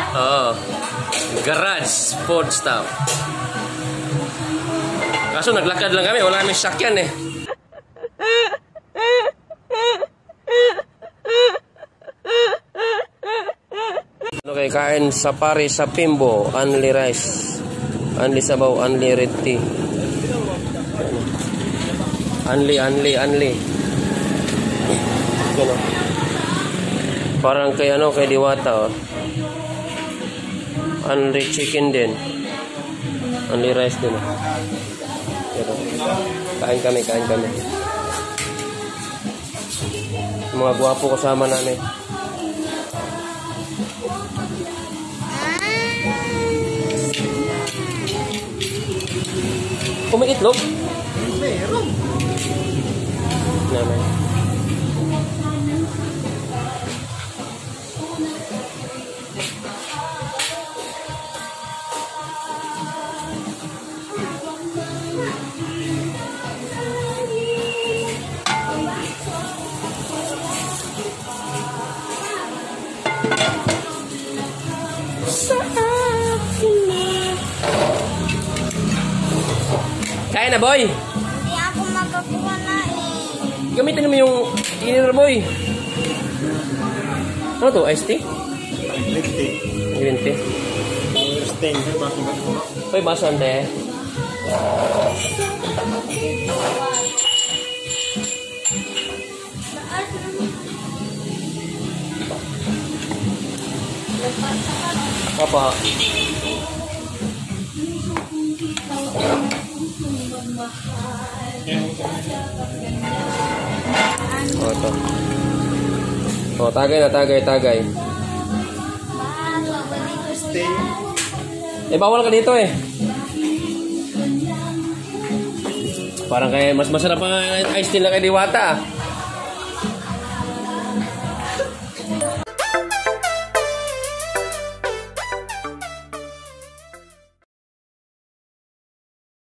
Oo. Garage food stop. Kaso naglakad lang kami, wala kaming sakyan eh. Okay, kain sa pare sa Pimbo, only rice, only sabaw, only red tea. Only. Ano? Parang kay ano, kay Diwata, oh. Only chicken din. Only rice din. Pero, kain kami. Mga gwapo kasama namin. Kung may itlog? Meron. Naman. Kaya na, boy? Hindi ako magkakuha na eh. Gamitin mo yung inner, boy. Ano to? Iced tea? Green tea. Boy, baso ante. Apa? Oh, ito. Oh, tagay. Eh, bawal ka dito eh. Parang kaya mas masarap ang ice tea na kay Diwata ah.